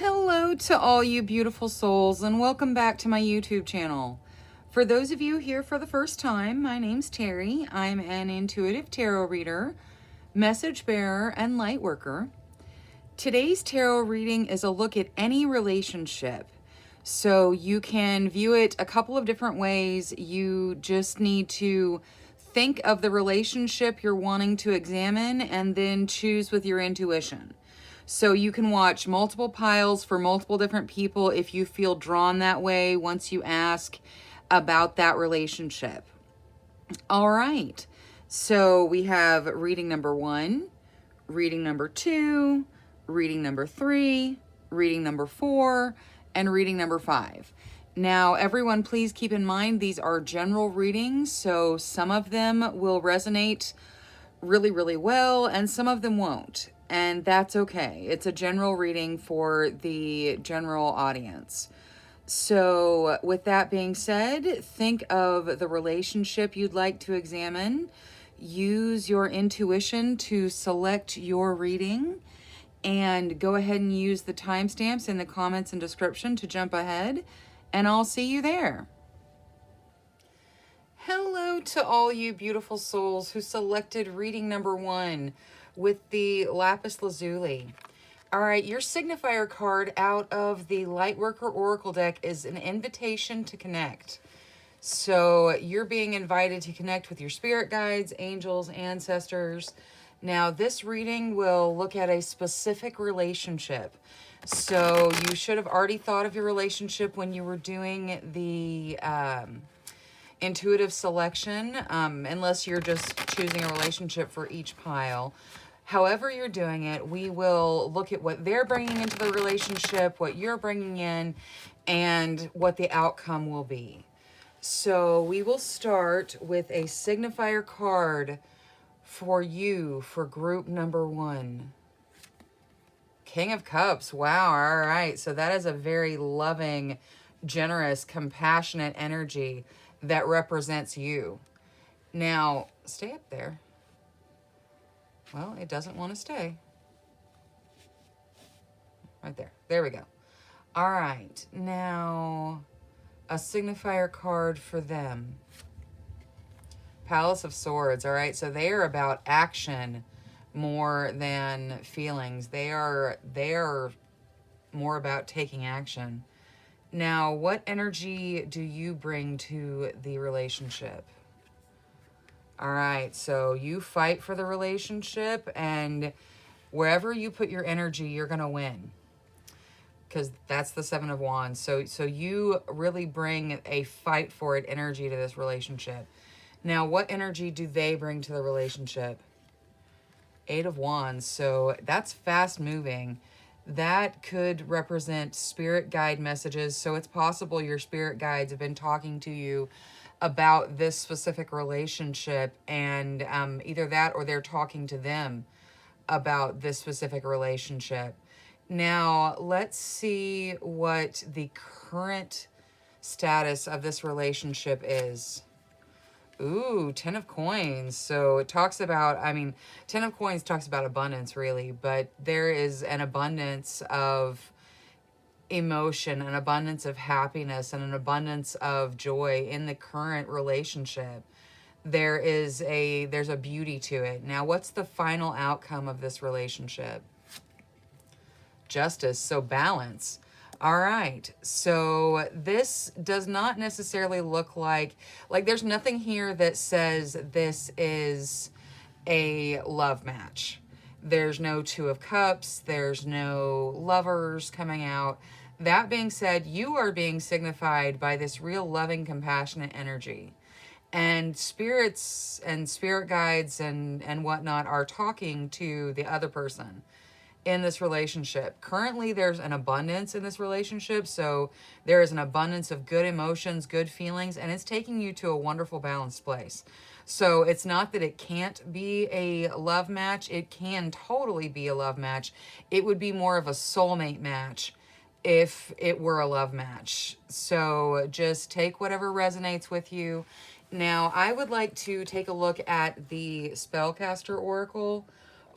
Hello to all you beautiful souls and welcome back to my YouTube channel. For those of you here for the first time, my name's Terry. I'm an intuitive tarot reader, message bearer, and light worker. Today's tarot reading is a look at any relationship. So you can view it a couple of different ways. You just need to think of the relationship you're wanting to examine and then choose with your intuition. So you can watch multiple piles for multiple different people if you feel drawn that way once you ask about that relationship. All right. So we have reading number 1, reading number 2, reading number 3, reading number 4, and reading number 5. Now, everyone, please keep in mind these are general readings, so some of them will resonate really, really well, and some of them won't. And that's okay. It's a general reading for the general audience. So with that being said, think of the relationship you'd like to examine. Use your intuition to select your reading. And go ahead and use the timestamps in the comments and description to jump ahead. And I'll see you there. Hello to all you beautiful souls who selected reading number 1 with the lapis lazuli. All right, your signifier card out of the Lightworker Oracle deck is an invitation to connect. So you're being invited to connect with your spirit guides, angels, ancestors. Now, this reading will look at a specific relationship. So you should have already thought of your relationship when you were doing the intuitive selection, unless you're just choosing a relationship for each pile. However you're doing it, we will look at what they're bringing into the relationship, what you're bringing in, and what the outcome will be. So we will start with a signifier card for you for group number 1. King of Cups. Wow. All right. So that is a very loving, generous, compassionate energy that represents you. Now, stay up there. Well, it doesn't want to stay. Right there. There we go. All right. Now, a signifier card for them. Palace of Swords. All right. So they are about action more than feelings. They are more about taking action. Now, what energy do you bring to the relationship? All right, so you fight for the relationship, and wherever you put your energy, you're going to win, because that's the 7 of Wands. So you really bring a fight for it energy to this relationship. Now, what energy do they bring to the relationship? 8 of Wands, so that's fast moving. That could represent spirit guide messages. So it's possible your spirit guides have been talking to you about this specific relationship, and either that or they're talking to them about this specific relationship. Now, let's see what the current status of this relationship is. Ooh, 10 of Coins. So it talks about, 10 of Coins talks about abundance, really, but there is an abundance of emotion, an abundance of happiness, and an abundance of joy in the current relationship. There's a beauty to it. Now, what's the final outcome of this relationship? Justice, so balance. All right, so this does not necessarily look like there's nothing here that says this is a love match. There's no 2 of Cups. There's no lovers coming out. That being said, you are being signified by this real loving, compassionate energy. And spirits and spirit guides and whatnot are talking to the other person in this relationship. Currently, there's an abundance in this relationship. So there is an abundance of good emotions, good feelings, and it's taking you to a wonderful, balanced place. So it's not that it can't be a love match. It can totally be a love match. It would be more of a soulmate match if it were a love match. So just take whatever resonates with you. Now, I would like to take a look at the Spellcaster Oracle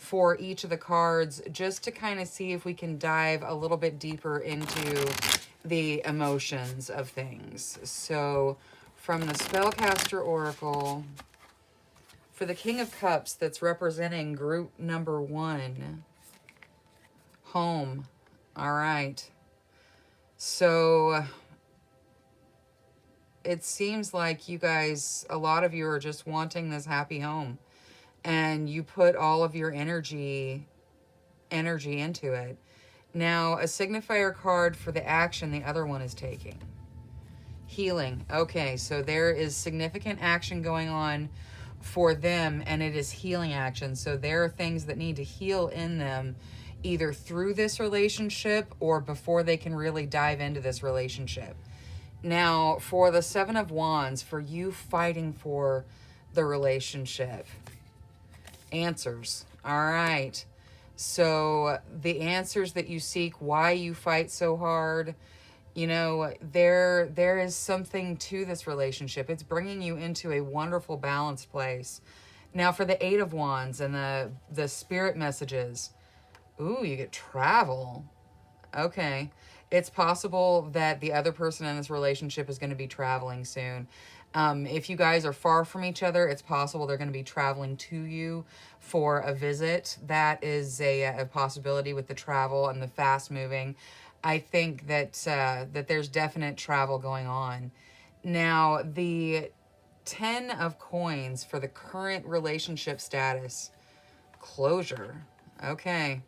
for each of the cards, just to kind of see if we can dive a little bit deeper into the emotions of things. So from the Spellcaster Oracle, for the King of Cups, that's representing group number 1, home. All right. So it seems like you guys, a lot of you are just wanting this happy home, and you put all of your energy into it. Now, a signifier card for the action the other one is taking. Healing. Okay, so there is significant action going on for them, and it is healing action. So there are things that need to heal in them, either through this relationship or before they can really dive into this relationship. Now, for the Seven of Wands, for you fighting for the relationship, answers. All right. So the answers that you seek, why you fight so hard, you know, there is something to this relationship. It's bringing you into a wonderful, balanced place. Now, for the Eight of Wands and the spirit messages, ooh, you get travel. Okay. It's possible that the other person in this relationship is going to be traveling soon. If you guys are far from each other, it's possible they're going to be traveling to you for a visit. That is a possibility with the travel and the fast moving. I think that that there's definite travel going on. Now, the 10 of coins for the current relationship status, closure. Okay.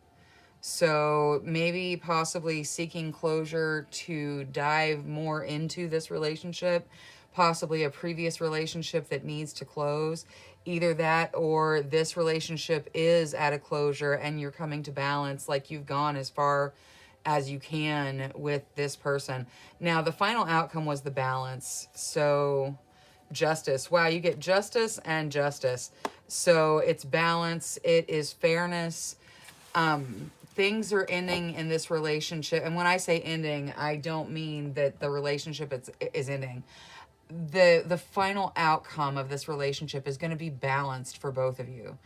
So maybe possibly seeking closure to dive more into this relationship, possibly a previous relationship that needs to close. Either that or this relationship is at a closure and you're coming to balance, like you've gone as far as you can with this person. Now, the final outcome was the balance. So justice. Wow, you get justice and justice. So it's balance. It is fairness. Things are ending in this relationship. And when I say ending, I don't mean that the relationship is ending. The final outcome of this relationship is going to be balanced for both of you.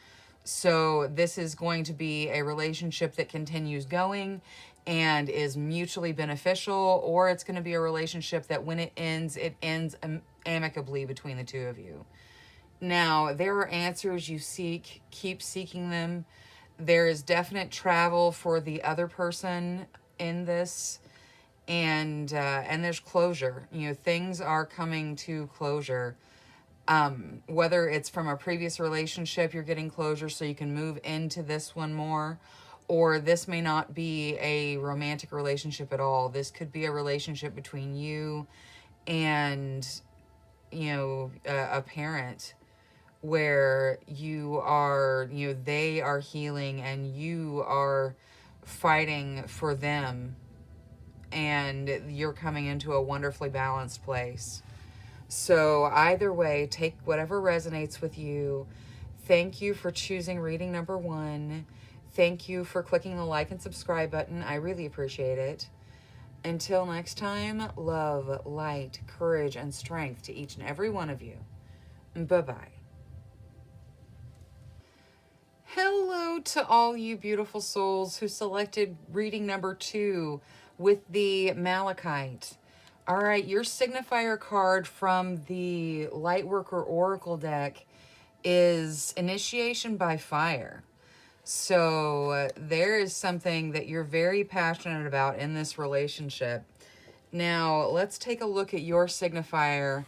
So this is going to be a relationship that continues going and is mutually beneficial, or it's going to be a relationship that when it ends amicably between the two of you. Now, there are answers you seek. Keep seeking them. There is definite travel for the other person in this, and there's closure. You know, things are coming to closure. Whether it's from a previous relationship, you're getting closure so you can move into this one more, or this may not be a romantic relationship at all. This could be a relationship between you and, you know, a parent, where you are, you know, they are healing and you are fighting for them, and you're coming into a wonderfully balanced place. So either way, take whatever resonates with you. Thank you for choosing reading number 1. Thank you for clicking the like and subscribe button. I really appreciate it. Until next time, love, light, courage, and strength to each and every one of you. Bye-bye. Hello to all you beautiful souls who selected reading number 2 with the Malachite. All right, your signifier card from the Lightworker Oracle deck is Initiation by Fire. So there is something that you're very passionate about in this relationship. Now, let's take a look at your signifier.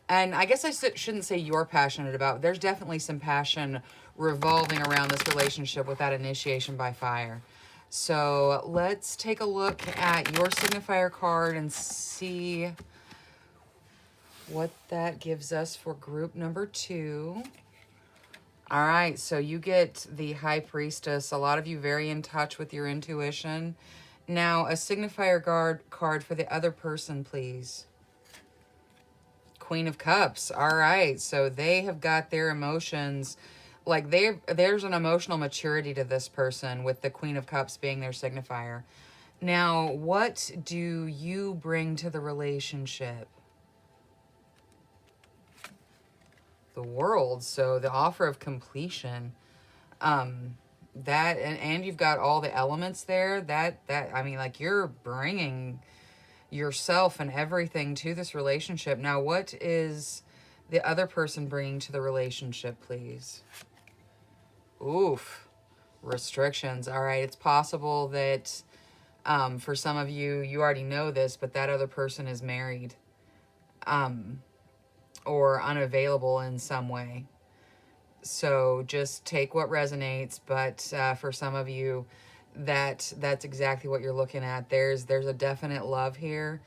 And I guess I shouldn't say you're passionate about. There's definitely some passion revolving around this relationship with that initiation by fire. So let's take a look at your signifier card and see what that gives us for group number 2. All right, so you get the High Priestess. A lot of you very in touch with your intuition. Now, a signifier card for the other person, please. Queen of Cups. All right, so they have got their emotions. Like, there's an emotional maturity to this person with the Queen of Cups being their signifier. Now, what do you bring to the relationship? The World. So the offer of completion. That, and you've got all the elements there. I mean, like, you're bringing yourself and everything to this relationship. Now, what is the other person bringing to the relationship, please? Oof. Restrictions. All right. It's possible that for some of you, you already know this, but that other person is married, or unavailable in some way. So just take what resonates. But for some of you, that's exactly what you're looking at. There's a definite love here,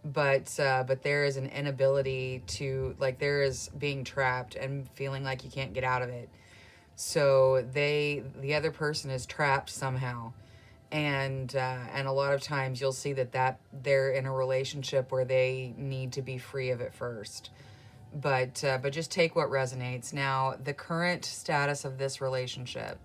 but there is an inability to, like, there is being trapped and feeling like you can't get out of it. So the other person is trapped somehow, and a lot of times you'll see that they're in a relationship where they need to be free of it first. But just take what resonates. Now, the current status of this relationship.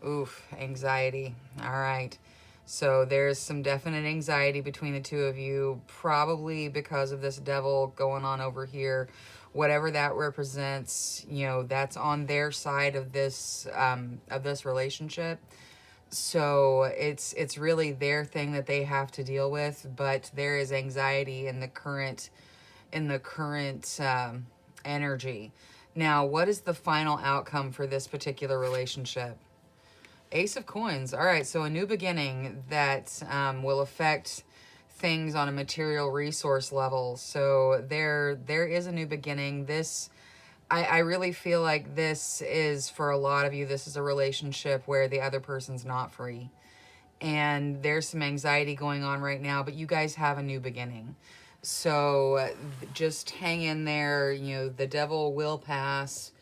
Oof, anxiety. All right. So there's some definite anxiety between the two of you, probably because of this devil going on over here. Whatever that represents, that's on their side of this relationship. So it's really their thing that they have to deal with, but there is anxiety in the current energy. Now, what is the final outcome for this particular relationship? Ace of Coins. All right, so a new beginning that will affect things on a material resource level. So there is a new beginning. This, I really feel like this is, for a lot of you, this is a relationship where the other person's not free. And there's some anxiety going on right now, but you guys have a new beginning. So just hang in there. The devil will pass.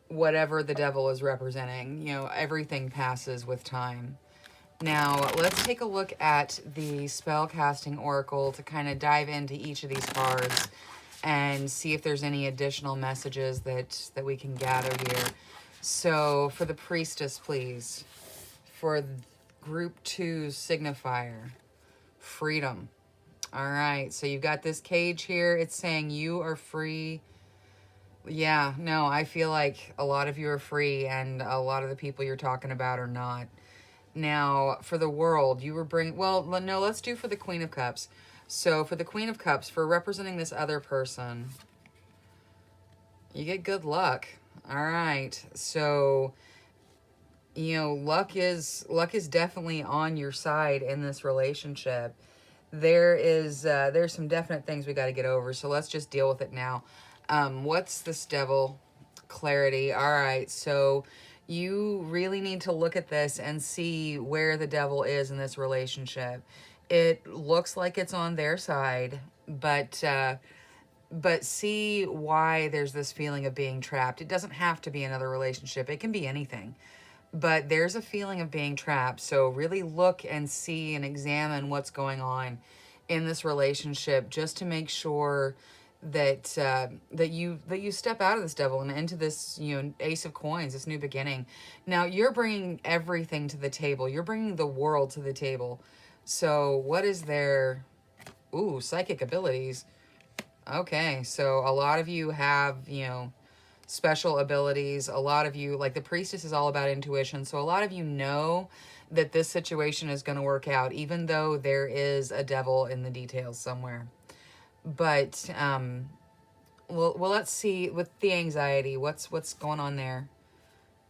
Whatever the devil is representing, everything passes with time. Now, let's take a look at the spellcasting oracle to kind of dive into each of these cards and see if there's any additional messages that we can gather here. So, for the priestess, please. For group 2 signifier, freedom. All right, so you've got this cage here. It's saying you are free. Yeah, no, I feel like a lot of you are free and a lot of the people you're talking about are not. Now, for the world, you were bringing... Well, no, let's do for the Queen of Cups. So, for the Queen of Cups, for representing this other person, you get good luck. All right, so, luck is definitely on your side in this relationship. There's some definite things we got to get over, so let's just deal with it now. What's this devil? Clarity. All right, so you really need to look at this and see where the devil is in this relationship. It looks like it's on their side, but see why there's this feeling of being trapped. It doesn't have to be another relationship. It can be anything. But there's a feeling of being trapped. So really look and see and examine what's going on in this relationship, just to make sure that you step out of this devil and into this, Ace of Coins, this new beginning. Now, you're bringing everything to the table. You're bringing the world to the table. So what is their... Ooh, psychic abilities. Okay, so a lot of you have, special abilities. A lot of you, like the priestess, is all about intuition. So a lot of you know that this situation is going to work out, even though there is a devil in the details somewhere. But well, let's see with the anxiety. What's going on there?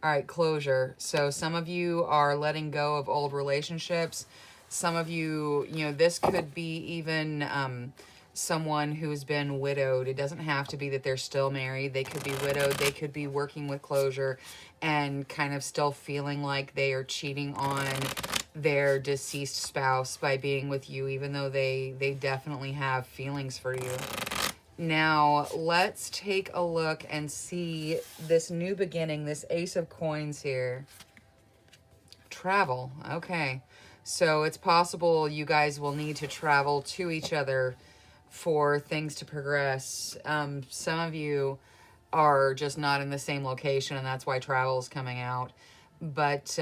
All right, closure. So some of you are letting go of old relationships. Some of you, this could be even someone who's been widowed. It doesn't have to be that they're still married. They could be widowed. They could be working with closure and kind of still feeling like they are cheating on their deceased spouse by being with you, even though they definitely have feelings for you. Now, let's take a look and see this new beginning, this Ace of Coins here. Travel. Okay. So it's possible you guys will need to travel to each other for things to progress. Some of you are just not in the same location, and that's why travel is coming out. But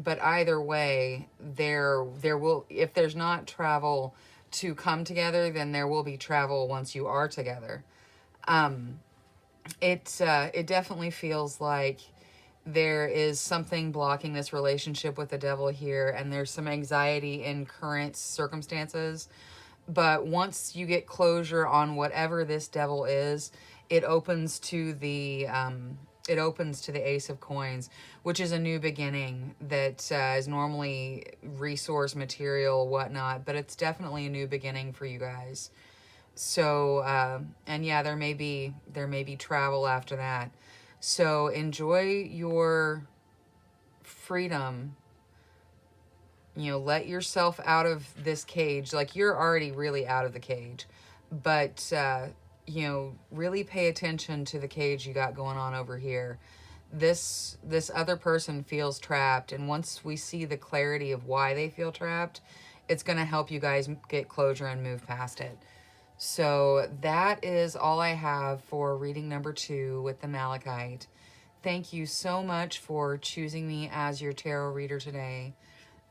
either way, there will, if there's not travel to come together, then there will be travel once you are together. It definitely feels like There is something blocking this relationship with the devil here, and there's some anxiety in current circumstances. But once you get closure on whatever this devil is, it opens to the Ace of Coins, which is a new beginning that is normally resource material, whatnot, but it's definitely a new beginning for you guys. So, and yeah, there may be travel after that. So enjoy your freedom. Let yourself out of this cage. Like, you're already really out of the cage, but really pay attention to the cage you got going on over here. This other person feels trapped, and once we see the clarity of why they feel trapped, it's going to help you guys get closure and move past it. So that is all I have for reading number 2 with the Malachite. Thank you so much for choosing me as your tarot reader today.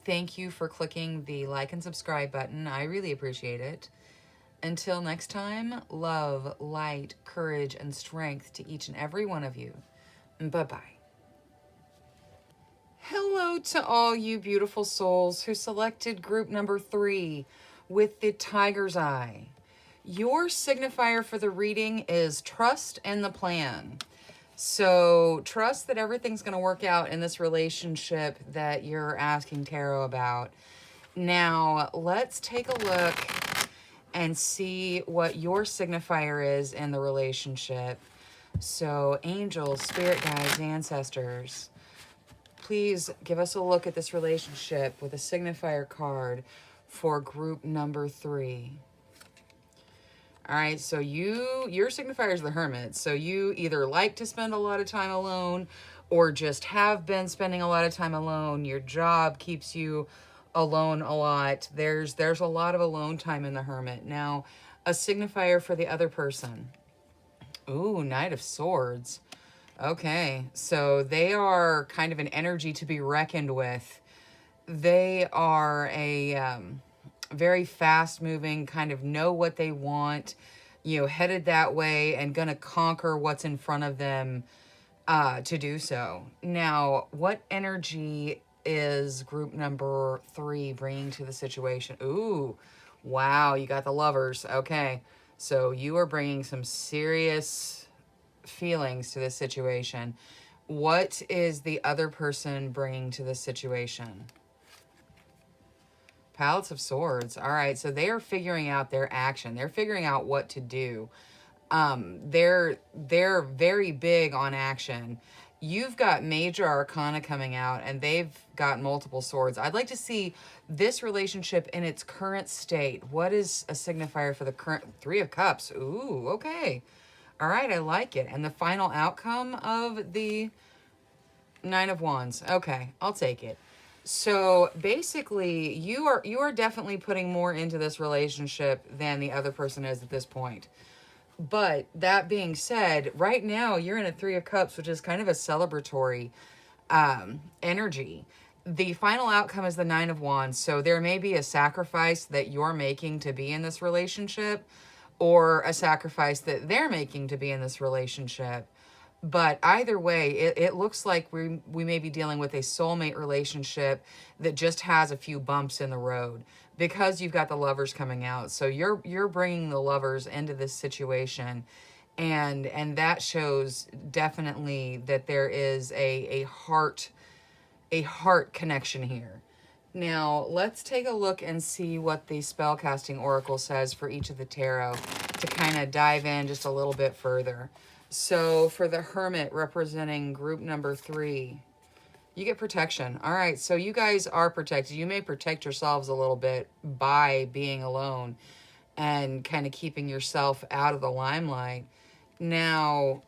Thank you for clicking the like and subscribe button. I really appreciate it. Until next time, love, light, courage, and strength to each and every one of you. Bye-bye. Hello to all you beautiful souls who selected group number 3 with the Tiger's Eye. Your signifier for the reading is trust in the plan. So trust that everything's going to work out in this relationship that you're asking tarot about. Now, let's take a look and see what your signifier is in the relationship. So angels, spirit guides, ancestors, please give us a look at this relationship with a signifier card for group number 3. All right, so your signifier is the Hermit. So you either like to spend a lot of time alone or just have been spending a lot of time alone. Your job keeps you alone a lot. There's a lot of alone time in the Hermit. Now, a signifier for the other person. Ooh, Knight of Swords. Okay, so they are kind of an energy to be reckoned with. They are a very fast-moving, kind of know what they want, headed that way and gonna conquer what's in front of them to do so. Now, what energy is group number 3 bringing to the situation? Ooh, wow, you got the Lovers. Okay, so you are bringing some serious feelings to this situation. What is the other person bringing to this situation? Palace of Swords. All right, so they are figuring out their action. They're figuring out what to do. They're very big on action. You've got Major Arcana coming out, and they've got multiple swords. I'd like to see this relationship in its current state. What is a signifier for the current 3 of Cups? Ooh, okay. All right, I like it. And the final outcome of the 9 of Wands. Okay, I'll take it. So basically, you are definitely putting more into this relationship than the other person is at this point. But that being said, right now you're in a 3 of Cups, which is kind of a celebratory energy. The final outcome is the 9 of Wands. So there may be a sacrifice that you're making to be in this relationship, or a sacrifice that they're making to be in this relationship. But either way, it looks like we may be dealing with a soulmate relationship that just has a few bumps in the road because you've got the Lovers coming out. So you're bringing the Lovers into this situation, and that shows definitely that there is a heart connection here. Now, let's take a look and see what the Spellcasting Oracle says for each of the tarot to kind of dive in just a little bit further. So for the Hermit representing group number 3, you get protection. All right, so you guys are protected. You may protect yourselves a little bit by being alone and kind of keeping yourself out of the limelight. Now,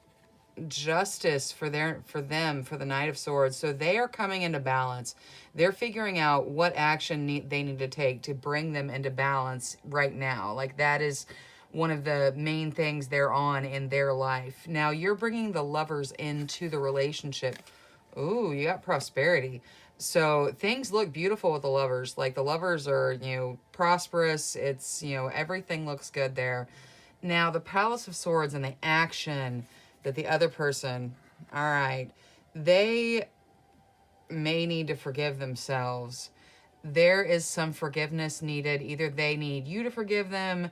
Justice for them, for the Knight of Swords. So they are coming into balance. They're figuring out what action they need to take to bring them into balance right now. Like, that is one of the main things they're on in their life. Now, you're bringing the Lovers into the relationship. Ooh, you got prosperity. So things look beautiful with the Lovers. Like, the Lovers are, prosperous. It's, everything looks good there. Now, the Palace of Swords and the action that the other person, all right, they may need to forgive themselves. There is some forgiveness needed. Either they need you to forgive them,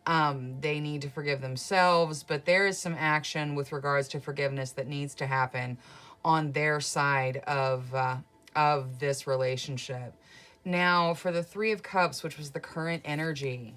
they need to forgive themselves, but there is some action with regards to forgiveness that needs to happen on their side of this relationship. Now, for the Three of Cups, which was the current energy,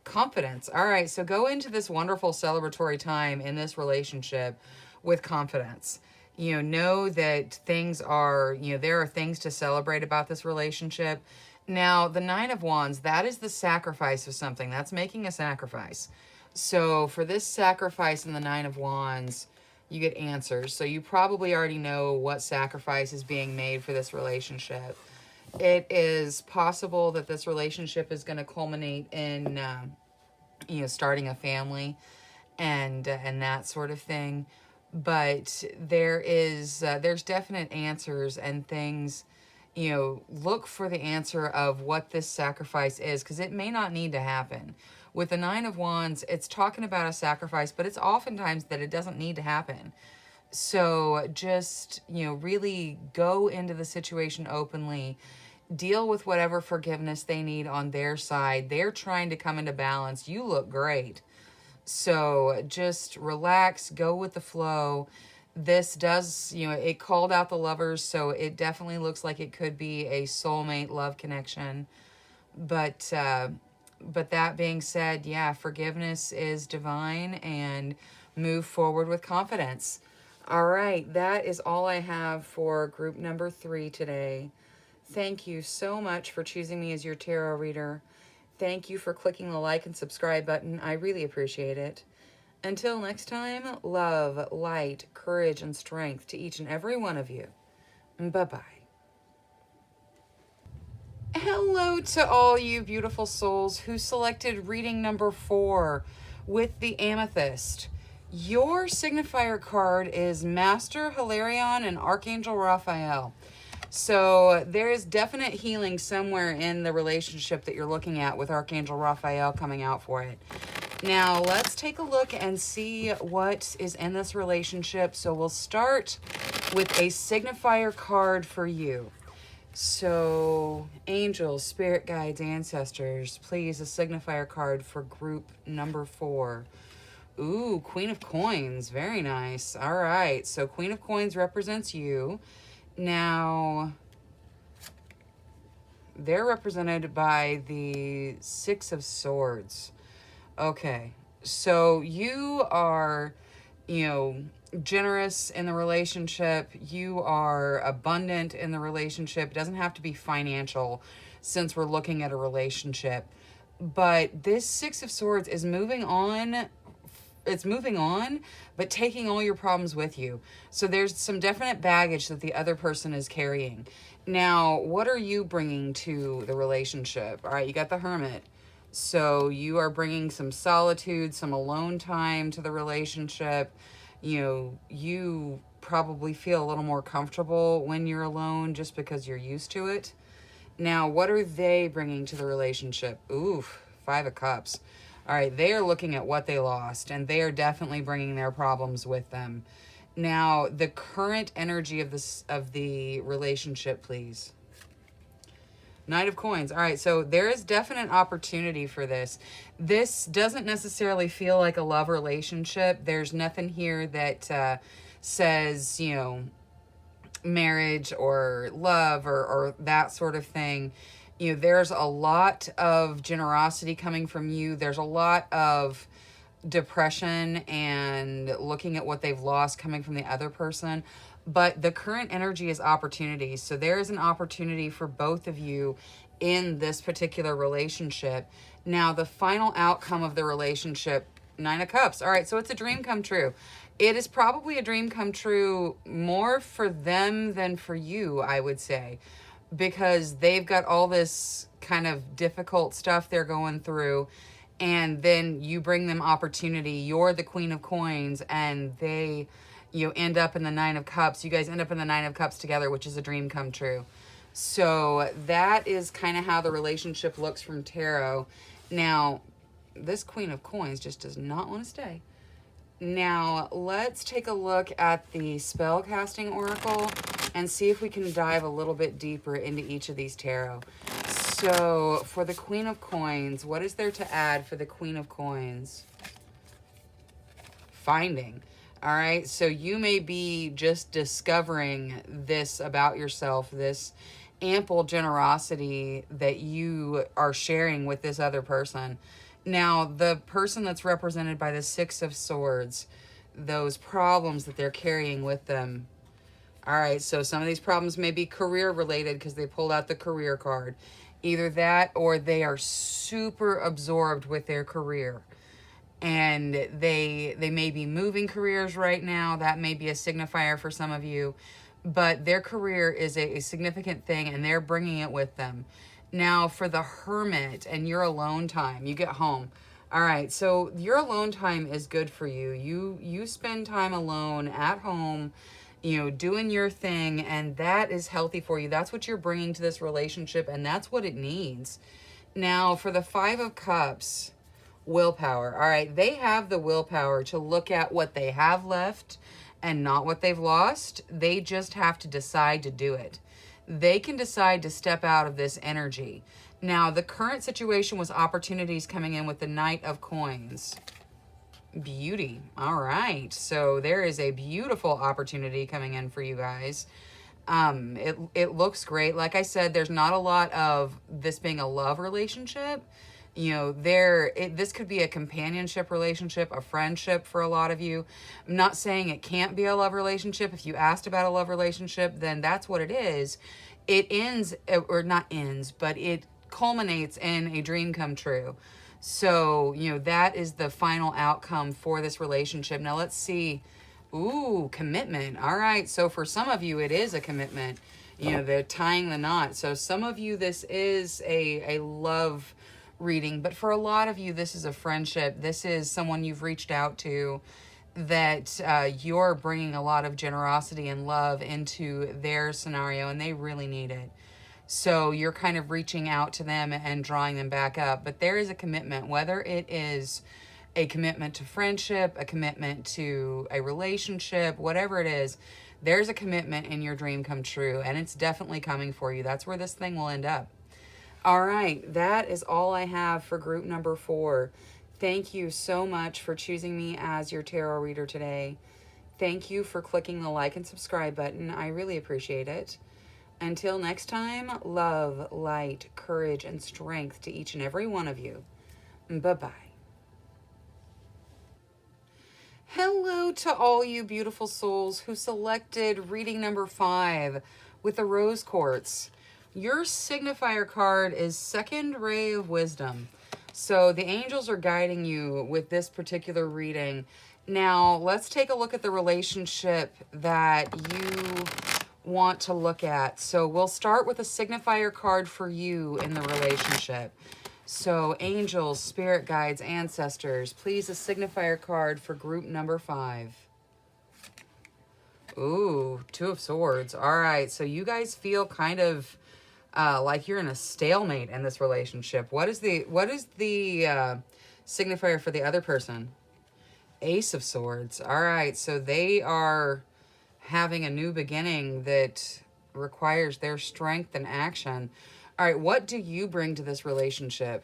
confidence. All right, so go into this wonderful celebratory time in this relationship with confidence. Know that things are, there are things to celebrate about this relationship. Now, the Nine of Wands, that is the sacrifice of something. That's making a sacrifice. So for this sacrifice in the Nine of Wands, you get answers. So you probably already know what sacrifice is being made for this relationship. It is possible that this relationship is going to culminate in, starting a family and that sort of thing. But there's definite answers and things. Look for the answer of what this sacrifice is, because it may not need to happen. With the Nine of Wands, it's talking about a sacrifice, but it's oftentimes that it doesn't need to happen. So just, really go into the situation openly. Deal with whatever forgiveness they need on their side. They're trying to come into balance. You look great. So just relax, go with the flow. This does, it called out the Lovers, so it definitely looks like it could be a soulmate love connection. But that being said, yeah, forgiveness is divine, and move forward with confidence. All right, that is all I have for group number 3 today. Thank you so much for choosing me as your tarot reader. Thank you for clicking the like and subscribe button. I really appreciate it. Until next time, love, light, courage, and strength to each and every one of you. Bye-bye. Hello to all you beautiful souls who selected reading number 4 with the Amethyst. Your signifier card is Master Hilarion and Archangel Raphael. So there is definite healing somewhere in the relationship that you're looking at with Archangel Raphael coming out for it. Now, let's take a look and see what is in this relationship. So we'll start with a signifier card for you. So, angels, spirit guides, ancestors, please, a signifier card for group number 4. Ooh, Queen of Coins. Very nice. All right. So Queen of Coins represents you. Now, they're represented by the Six of Swords. Okay, so you are, generous in the relationship. You are abundant in the relationship. It doesn't have to be financial since we're looking at a relationship. But this Six of Swords is moving on. It's moving on, but taking all your problems with you. So there's some definite baggage that the other person is carrying. Now, what are you bringing to the relationship? All right, you got the Hermit. So you are bringing some solitude, some alone time to the relationship. You probably feel a little more comfortable when you're alone just because you're used to it. Now, what are they bringing to the relationship? Oof, Five of Cups. All right, they are looking at what they lost, and they are definitely bringing their problems with them. Now, the current energy of the relationship, please. Knight of Coins. All right, so there is definite opportunity for this. This doesn't necessarily feel like a love relationship. There's nothing here that says, marriage or love or that sort of thing. There's a lot of generosity coming from you. There's a lot of depression and looking at what they've lost coming from the other person. But the current energy is opportunity. So there is an opportunity for both of you in this particular relationship. Now, the final outcome of the relationship, Nine of Cups. All right, so it's a dream come true. It is probably a dream come true more for them than for you, I would say, because they've got all this kind of difficult stuff they're going through, and then you bring them opportunity. You're the Queen of Coins, and they, end up in the Nine of Cups. You guys end up in the Nine of Cups together, which is a dream come true. So that is kind of how the relationship looks from tarot. Now, this Queen of Coins just does not want to stay. Now, let's take a look at the spellcasting oracle and see if we can dive a little bit deeper into each of these tarot. So, for the Queen of Coins, what is there to add for the Queen of Coins? Finding. All right, so you may be just discovering this about yourself, this ample generosity that you are sharing with this other person. Now, the person that's represented by the Six of Swords, those problems that they're carrying with them. All right, so some of these problems may be career related because they pulled out the career card. Either that or they are super absorbed with their career. And they may be moving careers right now. That may be a signifier for some of you. But their career is a significant thing and they're bringing it with them. Now, for the Hermit and your alone time, you get home. All right, so your alone time is good for you. You spend time alone at home, doing your thing, and that is healthy for you. That's what you're bringing to this relationship, and that's what it needs. Now, for the Five of Cups, willpower. All right, they have the willpower to look at what they have left and not what they've lost. They just have to decide to do it. They can decide to step out of this energy. Now, the current situation was opportunities coming in with the Knight of Coins. Beauty. All right. So there is a beautiful opportunity coming in for you guys. It looks great. Like I said, there's not a lot of this being a love relationship. This could be a companionship relationship, a friendship for a lot of you. I'm not saying it can't be a love relationship. If you asked about a love relationship, then that's what it is. It ends, or not ends, but it culminates in a dream come true. So, that is the final outcome for this relationship. Now let's see. Ooh, commitment. All right. So for some of you, it is a commitment. They're tying the knot. So some of you, this is a love reading, but for a lot of you, this is a friendship. This is someone you've reached out to that you're bringing a lot of generosity and love into their scenario, and they really need it. So you're kind of reaching out to them and drawing them back up. But there is a commitment, whether it is a commitment to friendship, a commitment to a relationship, whatever it is, there's a commitment in your dream come true, and it's definitely coming for you. That's where this thing will end up. All right, that is all I have for group number 4. Thank you so much for choosing me as your tarot reader today. Thank you for clicking the like and subscribe button. I really appreciate it. Until next time, love, light, courage, and strength to each and every one of you. Bye-bye. Hello to all you beautiful souls who selected reading number 5 with the Rose Quartz. Your signifier card is Second Ray of Wisdom. So the angels are guiding you with this particular reading. Now, let's take a look at the relationship that you want to look at. So we'll start with a signifier card for you in the relationship. So angels, spirit guides, ancestors, please a signifier card for group number 5. Ooh, Two of Swords. All right, so you guys feel kind of like you're in a stalemate in this relationship. What is the signifier for the other person? Ace of Swords. All right, so they are having a new beginning that requires their strength and action. All right, what do you bring to this relationship?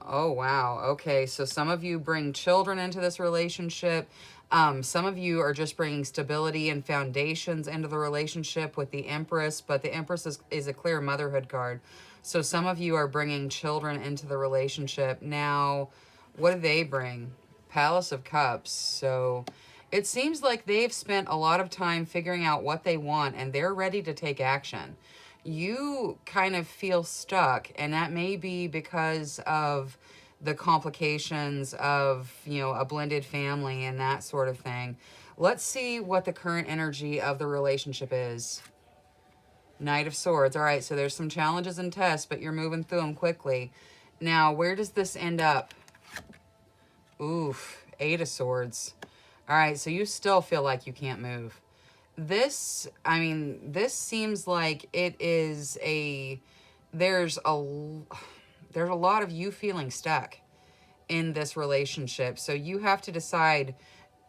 Oh, wow. Okay, so some of you bring children into this relationship. Some of you are just bringing stability and foundations into the relationship with the Empress, but the Empress is a clear motherhood card. So some of you are bringing children into the relationship. Now, what do they bring? Palace of Cups. So it seems like they've spent a lot of time figuring out what they want, and they're ready to take action. You kind of feel stuck, and that may be because of the complications of, a blended family and that sort of thing. Let's see what the current energy of the relationship is. Knight of Swords. All right, so there's some challenges and tests, but you're moving through them quickly. Now, where does this end up? Oof, Eight of Swords. All right, so you still feel like you can't move. This seems like it is there's a lot of you feeling stuck in this relationship. So you have to decide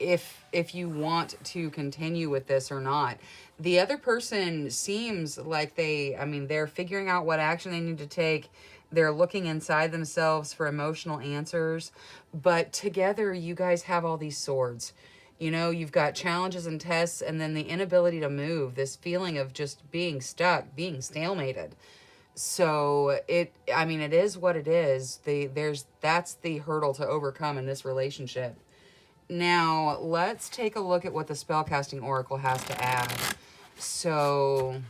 if you want to continue with this or not. The other person seems like they're figuring out what action they need to take. They're looking inside themselves for emotional answers. But together, you guys have all these swords. You've got challenges and tests, and then the inability to move, this feeling of just being stuck, being stalemated. So it is what it is. That's the hurdle to overcome in this relationship. Now, let's take a look at what the Spellcasting Oracle has to add. So,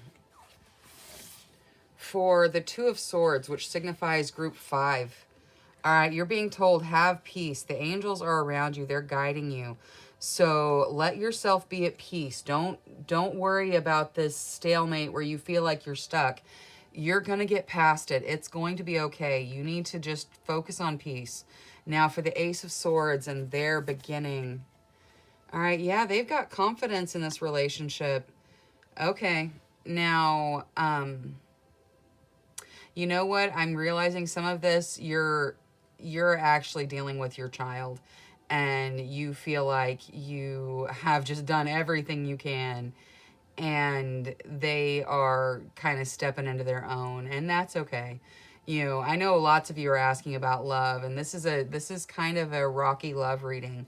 for the Two of Swords, which signifies group 5, all right, you're being told, have peace. The angels are around you. They're guiding you. So, let yourself be at peace. Don't worry about this stalemate where you feel like you're stuck. You're going to get past it. It's going to be okay. You need to just focus on peace. Now for the Ace of Swords and their beginning. All right, yeah, they've got confidence in this relationship. Okay, now, you know what? I'm realizing some of this, you're actually dealing with your child. And you feel like you have just done everything you can. And they are kind of stepping into their own. And that's okay. I know lots of you are asking about love, and this is kind of a rocky love reading.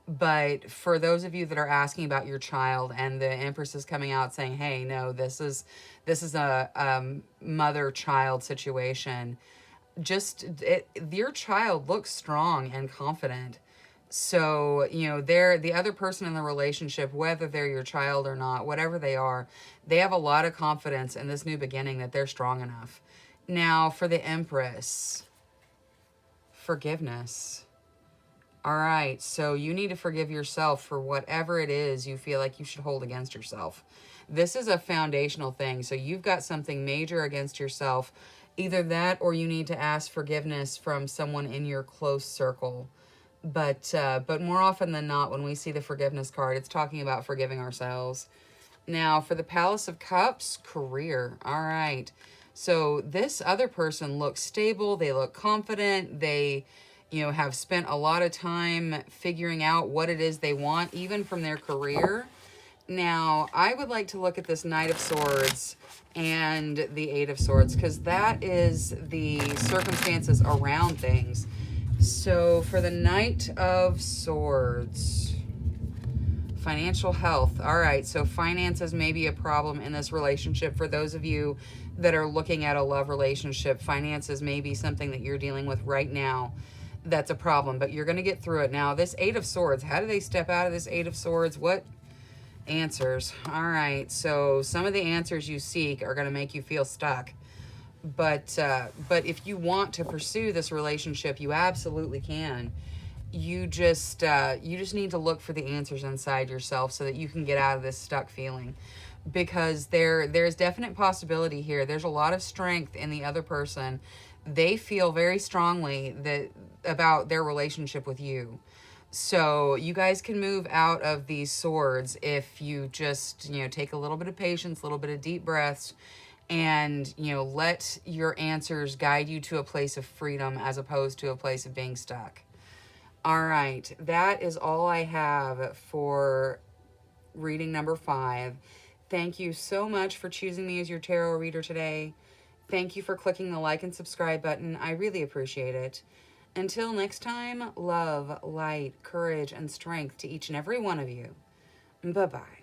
But for those of you that are asking about your child, and the Empress is coming out saying, hey, no, this is a mother-child situation. Your child looks strong and confident. So, they're the other person in the relationship, whether they're your child or not, whatever they are, they have a lot of confidence in this new beginning that they're strong enough. Now, for the Empress, forgiveness. All right, so you need to forgive yourself for whatever it is you feel like you should hold against yourself. This is a foundational thing, so you've got something major against yourself. Either that, or you need to ask forgiveness from someone in your close circle. But more often than not, when we see the forgiveness card, it's talking about forgiving ourselves. Now, for the Palace of Cups, career. All right. So this other person looks stable. They look confident. They, have spent a lot of time figuring out what it is they want, even from their career. Now, I would like to look at this Knight of Swords and the Eight of Swords, because that is the circumstances around things. So for the Knight of Swords, financial health. All right, so finances may be a problem in this relationship. For those of you that are looking at a love relationship, finances may be something that you're dealing with right now. That's a problem, but you're going to get through it. Now, this Eight of Swords, how do they step out of this Eight of Swords? What answers? All right, so some of the answers you seek are going to make you feel stuck. But if you want to pursue this relationship, you absolutely can. You just need to look for the answers inside yourself so that you can get out of this stuck feeling. Because there's definite possibility here. There's a lot of strength in the other person. They feel very strongly about their relationship with you. So you guys can move out of these swords if you just, take a little bit of patience, a little bit of deep breaths, and, let your answers guide you to a place of freedom as opposed to a place of being stuck. All right, that is all I have for reading number 5. Thank you so much for choosing me as your tarot reader today. Thank you for clicking the like and subscribe button. I really appreciate it. Until next time, love, light, courage, and strength to each and every one of you. Bye-bye.